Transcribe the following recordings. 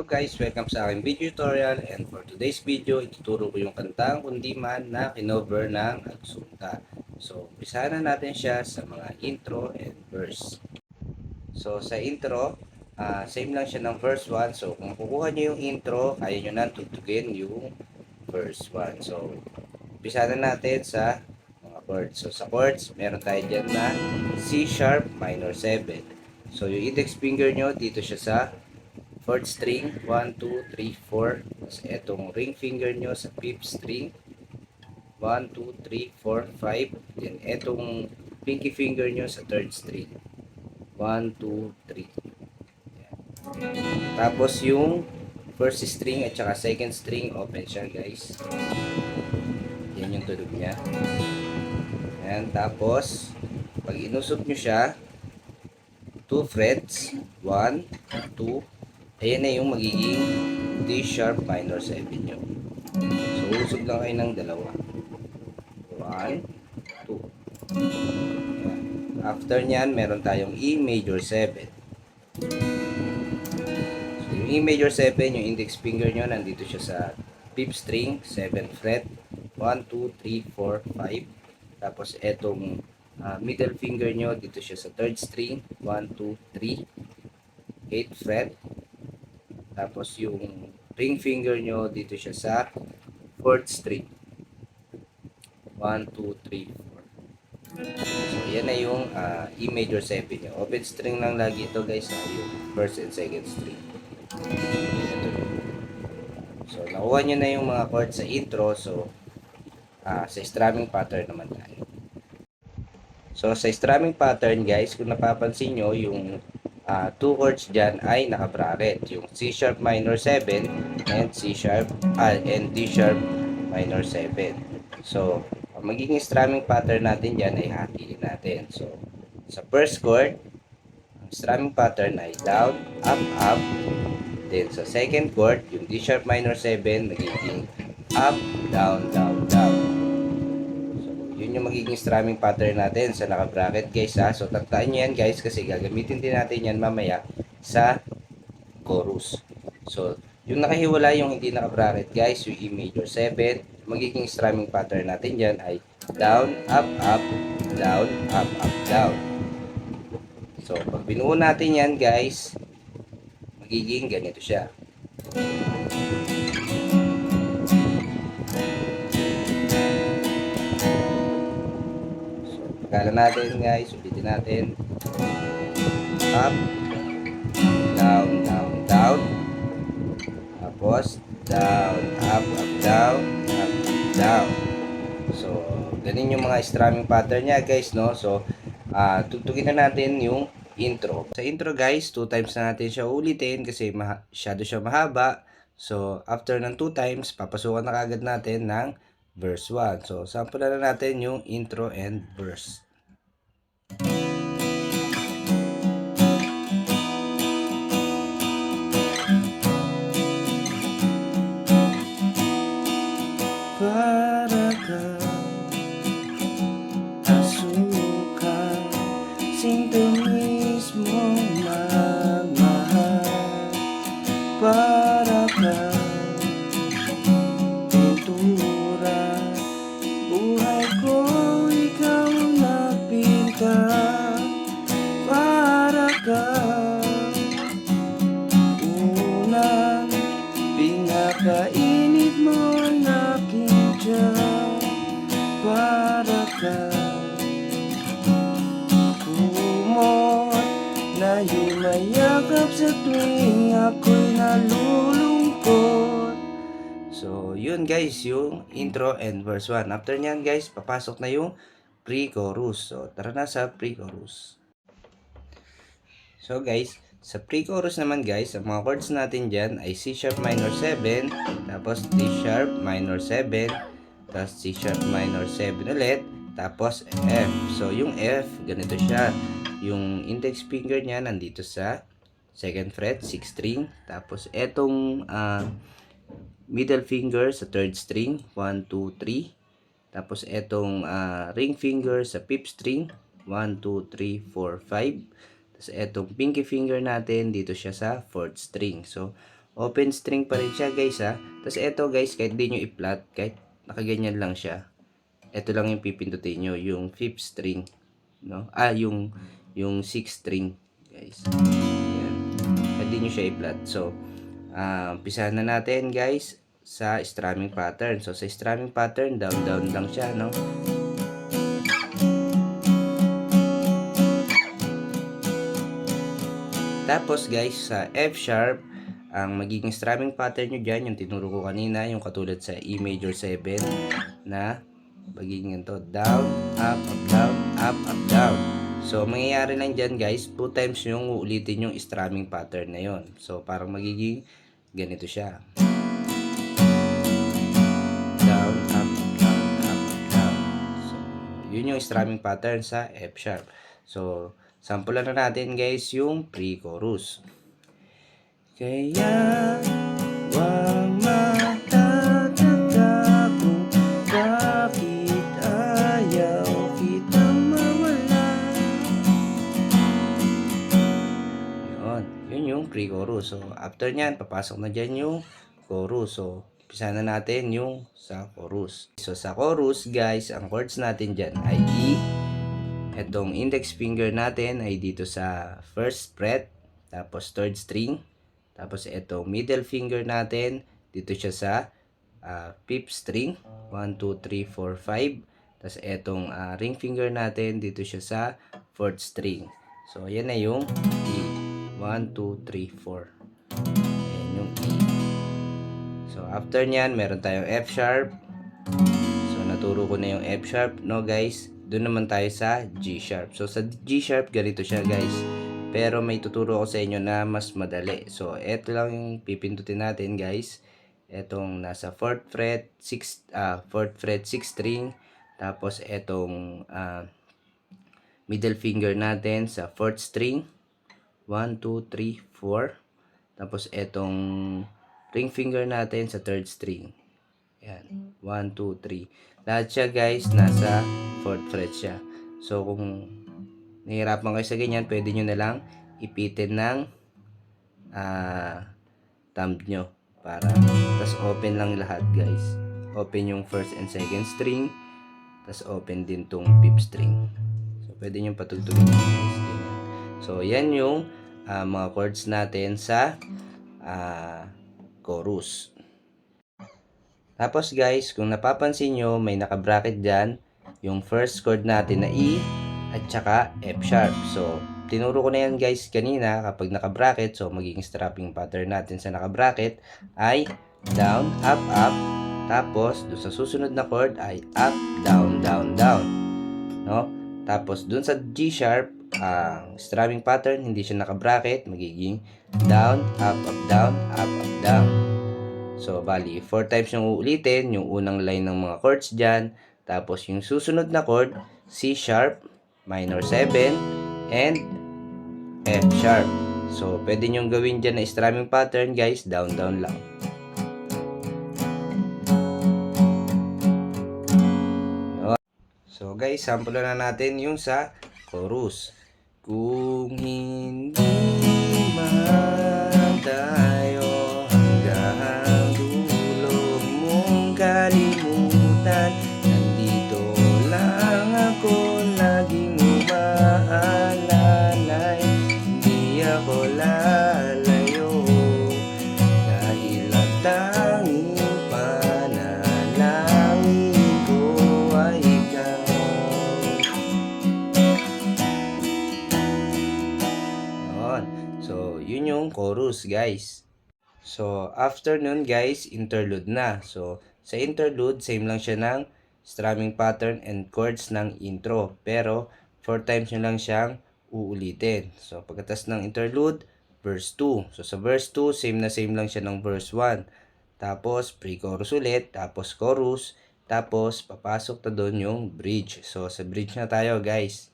guys, welcome sa aking video tutorial, and for today's video, ituturo ko yung kantang Kundiman na kinover ng Agsunta. So, umpisahan na natin siya sa mga intro and verse. So, sa intro, same lang siya ng verse 1. So, kung kukuha nyo yung intro, kaya nyo na tutugin yung verse 1. So, umpisahan na natin sa mga chords. So, sa chords, meron tayo dyan na C sharp minor 7. So, yung index finger nyo, dito siya sa 4th string, 1, 2, 3, 4. Tapos etong ring finger nyo sa 5th string, 1, 2, 3, 4, 5. Then etong pinky finger nyo sa 3rd string, 1, 2, 3. Tapos yung first string at saka second string, open siya guys. Yan yung tunog niya. Yan, tapos pag inusog nyo siya, 2 frets, 1, 2, ayan na yung magiging D sharp minor 7 nyo. So, usog lang kayo ng dalawa. 1, 2. Ayan. After nyan, meron tayong E major 7. So, yung E major 7, yung index finger nyo, nandito siya sa 5th string, 7th fret. 1, 2, 3, 4, 5. Tapos, etong middle finger nyo, dito siya sa 3rd string. 1, 2, 3. 8th fret. Tapos yung ring finger nyo, dito siya sa 4th string. 1, 2, 3, 4. So, yan na yung E major 7 nyo. Open string lang lagi ito guys, yung first and second string. So, nakuha nyo na yung mga chords sa intro. So, sa strumming pattern naman tayo. So, sa strumming pattern guys, kung napapansin nyo, yung 2 chords dyan ay naka-bracket. Yung C sharp minor 7 and and D sharp minor 7. So, ang magiging strumming pattern natin dyan ay hatiin natin. So, sa first chord, ang strumming pattern ay down, up, up. Then, sa second chord, yung D sharp minor 7, magiging up, down, down, down. Yun yung magiging strumming pattern natin sa naka-bracket guys ha. So tandaan nyo yan guys kasi gagamitin din natin yan mamaya sa chorus. So yung nakahiwala yung hindi naka-bracket guys, yung E major 7, magiging strumming pattern natin dyan ay down, up, up, down, up, up, down. So pag binuo natin yan guys, magiging ganito siya. Pagkala natin guys, ulitin natin. Up, down, down, down. Tapos, down, up, up, down, up, down. So, ganun yung mga strumming pattern niya guys, no? So, tugtugin na natin yung intro. Sa intro guys, 2 times na natin siya ulitin kasi masyado siya mahaba. So, after ng 2 times, papasukan na kagad natin ng verse 1. So, sample na natin yung intro and verse. Para kang asukal, sinto mismo magmahal. Para kang pintura, buhay ko ikaw nagpinta. Para kang unang pinakainit mo na kintiyan. Para kang kumot na yumayakap sa tuwing ako'y nalulungkot. So, yun guys, yung intro and verse 1. After nyan guys, papasok na yung pre-chorus. So, tara na sa pre-chorus. So guys, sa pre-chorus naman guys, ang mga chords natin dyan ay C sharp minor 7, tapos D sharp minor 7, tapos C sharp minor 7 ulit, tapos F. So yung F, ganito siya. Yung index finger niya nandito sa 2nd fret, 6th string. Tapos etong middle finger sa 3rd string, 1, 2, 3. Tapos etong ring finger sa 5th string, 1, 2, 3, 4, 5. Tapos etong pinky finger natin, dito siya sa 4th string. So, open string pa rin siya guys ha. Tapos ito guys, kahit di nyo i-flat, kahit nakaganyan lang siya, ito lang yung pipindutin nyo, yung 5th string, no? Yung 6th string guys. Ayan. Kahit di nyo siya i-flat. So, umpisahan na natin guys sa strumming pattern. So, sa strumming pattern, down down lang siya, no? Tapos guys, sa F sharp, ang magiging strumming pattern nyo dyan, yung tinuro ko kanina, yung katulad sa E major 7, na magiging ganito, down, up, down, up, down. So, mangyayari lang dyan guys, 2 times yung uulitin yung strumming pattern na yon. So, parang magiging ganito siya. Down, up, down, up, down. So, yun yung strumming pattern sa F sharp. So, sampulan na natin guys yung pre-chorus. Kaya wag matataka kung bakit ayaw kitang mawala. Yun yung pre-chorus. So, after nyan, papasok na dyan yung chorus. So, umpisa na natin yung sa chorus. So, sa chorus, guys, ang chords natin dyan ay E. Itong index finger natin ay dito sa first fret, tapos third string. Tapos itong middle finger natin, dito siya sa 5th string. 1, 2, 3, 4, 5. Tapos itong ring finger natin, dito siya sa 4th string. So, yan na yung E. 1, 2, 3, 4. Ayan yung E. So, after nyan, meron tayong F sharp. So, naturo ko na yung F sharp, no guys? Doon naman tayo sa G sharp. So, sa G sharp, ganito siya guys. Pero may tuturo ko sa inyo na mas madali. So, eto lang yung pipindutin natin guys. Etong nasa 4th fret, 6th string. Tapos, etong middle finger natin sa 4th string. 1, 2, 3, 4. Tapos, etong ring finger natin sa 3rd string. Ayan. 1, 2, 3. Lahat siya guys, nasa 4th fret siya. So, kung nahihirapan kayo sa ganyan, pwede nyo na lang ipitin ng thumb nyo. Tas open lang lahat guys. Open yung first and second string. Tas open din tong 5th string. So, pwede nyo patugtugin guys. Ganyan. So, yan yung mga chords natin sa chorus. Tapos guys, kung napapansin nyo, may naka-bracket dyan. Yung first chord natin na E at saka F sharp. So, tinuro ko na yan guys kanina kapag naka-bracket. So, magiging strumming pattern natin sa naka-bracket ay down, up, up. Tapos, dun sa susunod na chord ay up, down, down, down. No? Tapos, dun sa G sharp, ang strumming pattern, hindi siya naka-bracket. Magiging down, up, down, up, down. So, bali, 4 times yung uulitin, yung unang line ng mga chords dyan. Tapos, yung susunod na chord, C sharp, minor 7, and F sharp. So, pwede nyong gawin dyan na strumming pattern, guys, down, down lang. So, guys, sample na natin yung sa chorus. Kung hindi man tayo hanggang dulo mong kalimutan, nandito lang ako laging umaalalay, hindi ako lalayo dahil ang tanging panalangin ko ay ikaw. So, yun yung chorus guys. So, after nun guys, interlude na. So, sa interlude, same lang siya ng strumming pattern and chords ng intro. Pero, 4 times nyo lang siyang uulitin. So, pagkatas ng interlude, verse 2. So, sa verse 2, same lang siya ng verse 1. Tapos, pre-chorus ulit. Tapos, chorus. Tapos, papasok na doon yung bridge. So, sa bridge na tayo guys.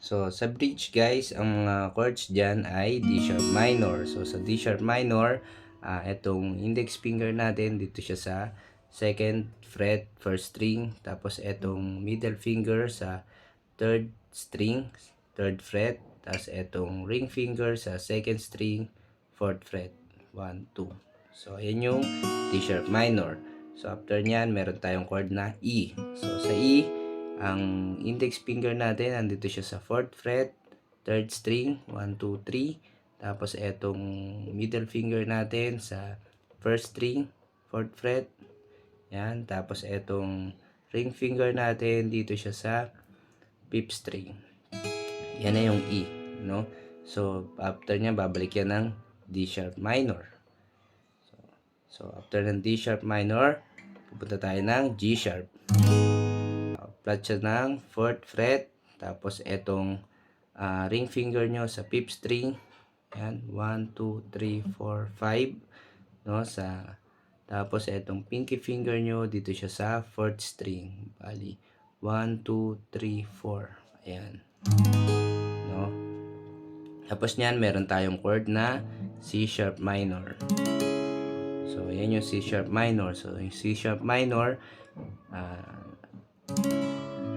So, sa bridge guys, ang mga chords dyan ay D sharp minor. So, sa D sharp minor, itong index finger natin, dito siya sa 2nd fret, 1st string. Tapos, itong middle finger sa 3rd string, 3rd fret. Tapos, itong ring finger sa 2nd string, 4th fret. 1, 2. So, ayan yung D sharp minor. So, after nyan, meron tayong chord na E. So, sa E, ang index finger natin, andito siya sa 4th fret, 3rd string, 1, 2, 3. Tapos, etong middle finger natin sa 1st string, 4th fret. Yan. Tapos, etong ring finger natin, dito siya sa 5th string. Yan na yung E, no? So, after niya, babalik yan ng D sharp minor. So, after ng D sharp minor, pupunta tayo ng G sharp. Flat siya ng 4th fret. Tapos, etong ring finger nyo sa 5th string. Yan, 1, 2, 3, 4, 5. No, tapos, etong pinky finger nyo, dito siya sa 4th string. Bali, 1, 2, 3, 4. Ayan. No? Tapos niyan, meron tayong chord na C sharp minor. So, yan yung C sharp minor. So, yung C sharp minor,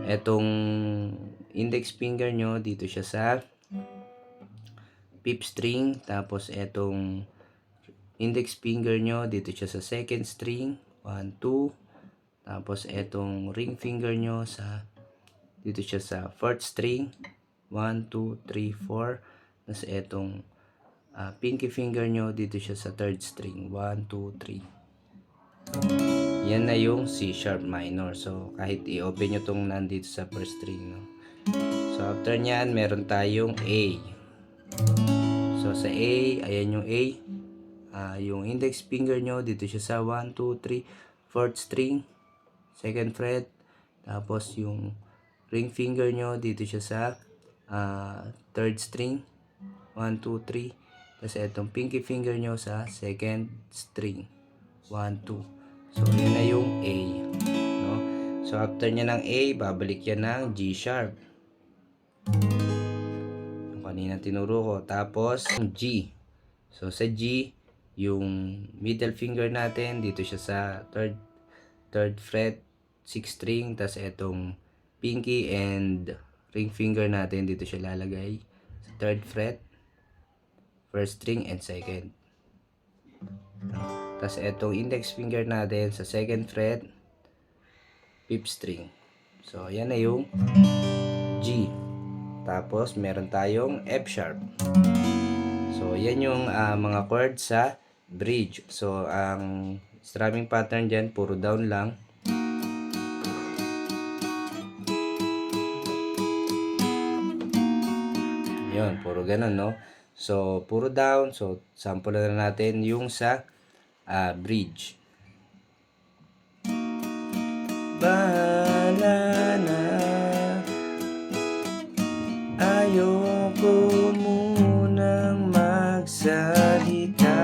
etong index finger nyo, dito siya sa 5th string. Tapos, etong index finger nyo, dito siya sa 2nd string. 1, 2. Tapos, etong ring finger nyo, dito siya sa 4th string. 1, 2, 3, 4. Tapos, etong pinky finger nyo, dito siya sa 3rd string. 1, 2, 3. Yan na yung C sharp minor. So, kahit i-open nyo tong nandito sa 1st string. No? So, after nyan, meron tayong A. So, sa A, ayan yung A. Yung index finger nyo, dito siya sa 1, 2, 3, 4th string. 2nd fret. Tapos, yung ring finger nyo, dito siya sa 3rd string. 1, 2, 3. Tapos, etong pinky finger nyo sa 2nd string. 1, 2. So, yan na yung A. No? So, after nya ng A, babalik yan ng G sharp. Yung kanina tinuro ko. Tapos, G. So, sa G, yung middle finger natin, dito siya sa 3rd fret, 6th string. Tapos, etong pinky and ring finger natin, dito siya lalagay sa 3rd fret, 1st string, and 2nd. Tapos, etong index finger natin sa 2nd fret, 5th string. So, yan na yung G. Tapos, meron tayong F sharp. So, yan yung mga chords sa bridge. So, ang strumming pattern dyan, puro down lang. Yun, puro ganun, no? So, puro down. So, sample na natin yung sa bridge. Bahala na, ayoko munang magsalita.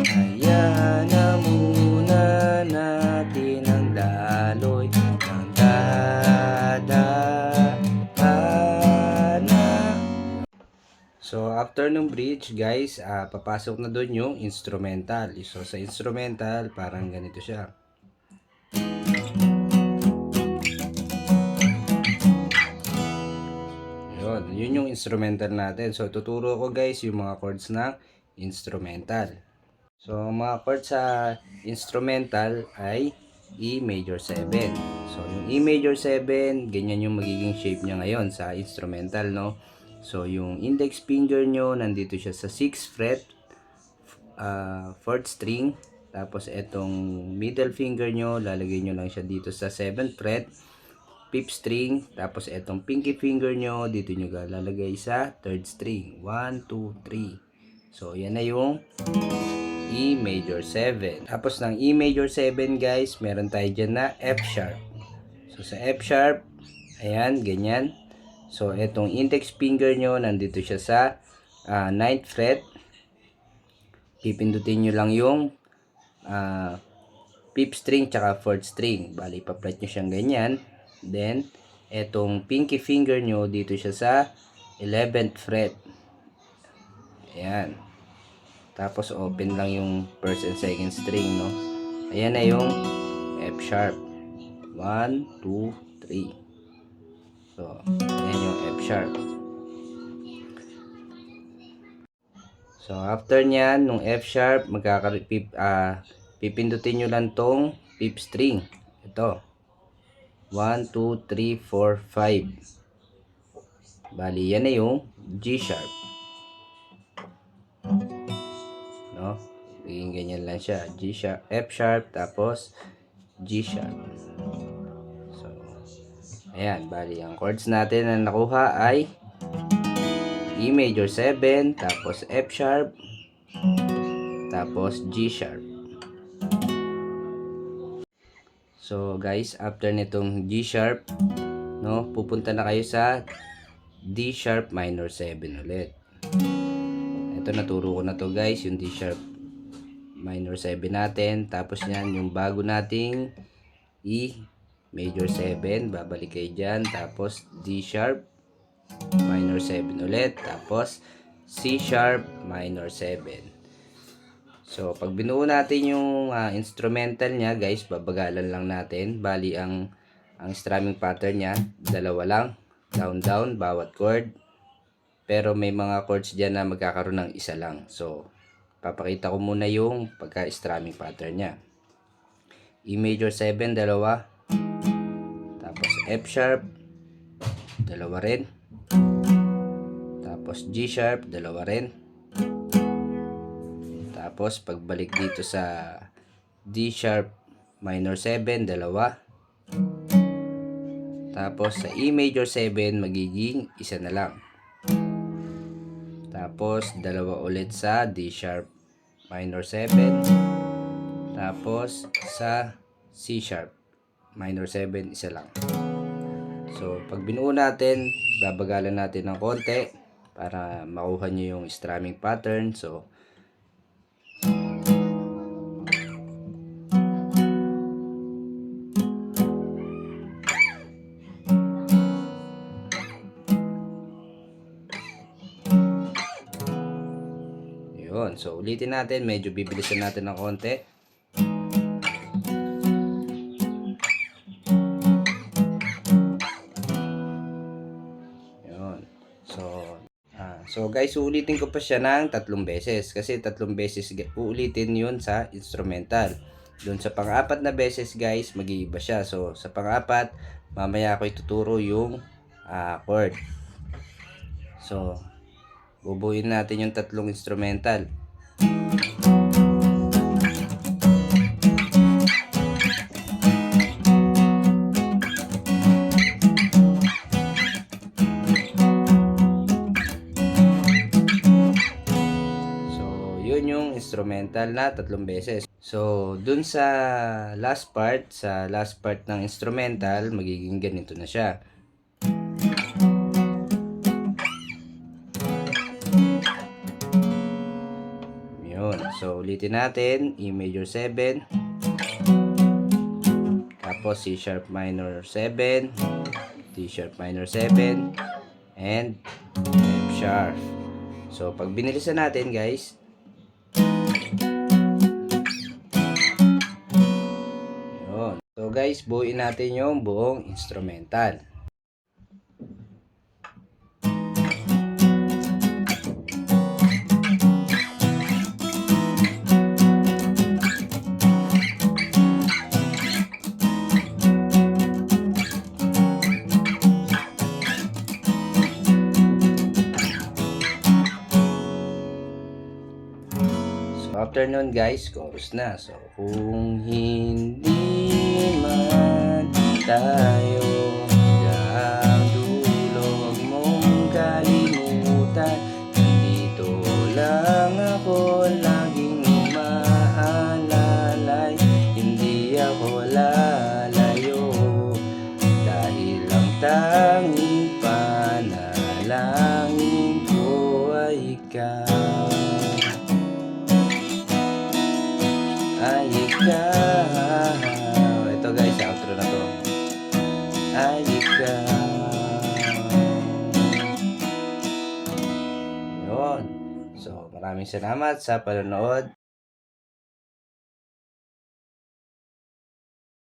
Hayaan na muna natin ang daloy ng tadhana. So, after ng bridge, guys, papasok na doon yung instrumental. So, sa instrumental, parang ganito siya. Yun yung instrumental natin. So, tuturo ko guys yung mga chords ng instrumental. So, mga chords sa instrumental ay E major 7. So, yung E major 7, ganyan yung magiging shape niya ngayon sa instrumental, no? So, yung index finger nyo, nandito siya sa 6th fret, 4th string. Tapos, etong middle finger nyo, lalagay nyo lang siya dito sa 7th fret, 5th string. Tapos, etong pinky finger nyo, dito nyo lalagay sa 3rd string. 1, 2, 3. So, yan na yung E major 7. Tapos, ng E major 7, guys, meron tayo dyan na F sharp. So, sa F sharp, ayan, ganyan. So, etong index finger nyo, nandito siya sa 9th fret. Pipindutin nyo lang yung 5th string tsaka 4th string. Bali, pa-flat nyo siyang ganyan. Then, etong pinky finger nyo, dito siya sa 11th fret. Ayan. Tapos, open lang yung 1st and 2nd string, no? Ayan na yung F sharp. 1, 2, 3. So, ayan yung F sharp. So, after nyan, nung F sharp, pipindutin nyo lang tong 5th string. Ito. 1, 2, 3, 4, 5. Bali, yan na yung G sharp. No? Magiging ganyan lang siya. G sharp, F sharp, tapos G sharp. So, ayan. Bali, ang chords natin na nakuha ay E major 7, tapos F sharp, tapos G sharp. So guys, after nitong G sharp, no, pupunta na kayo sa D sharp minor 7 ulit. Ito, naturo ko na to guys, yung D sharp minor 7 natin. Tapos yan, yung bago nating E major 7, babalik kayo dyan. Tapos D sharp minor 7 ulit, tapos C sharp minor 7. So pag binuo natin yung instrumental niya guys, babagalan lang natin. Bali ang strumming pattern niya, dalawa lang, down down bawat chord, pero may mga chords diyan na magkakaroon ng isa lang. So papakita ko muna yung pagka strumming pattern niya. E major 7, dalawa, tapos F sharp, dalawa rin, tapos G sharp, dalawa rin. Tapos pagbalik dito sa D sharp minor 7, dalawa. Tapos sa E major 7, magiging isa na lang. Tapos dalawa ulit sa D sharp minor 7. Tapos sa C sharp minor 7, isa lang. So pag binuo natin, babagalan natin ng konti para makuha nyo yung strumming pattern. So yun. So ulitin natin, medyo bibilisan natin ng konti. Yun. So guys, uulitin ko pa siya ng 3 beses kasi 3 beses uulitin yun sa instrumental. Doon sa pang-apat na beses guys, mag-iiba siya. So sa pang-apat, mamaya ako ituturo yung chord. So bubuin natin yung 3 instrumental. Yun yung instrumental na 3 beses. So, dun sa last part ng instrumental, magiging ganito na siya. Yun. So, ulitin natin. E major 7. Tapos C sharp minor 7. D sharp minor 7. And F sharp. So, pag binilisan natin guys, so guys, buuin natin yung buong instrumental. So after nun guys, chorus na. So kung hindi man tayo hanggang dulo, huwag mong kalimutan, nandito lang ako, laging umaalalay, hindi ako lalayo, dahil ang tanging panalangin ko ay ikaw. Ay ikaw. Ito guys, outro na to. Ay ikaw. Yun. So, maraming salamat sa panonood.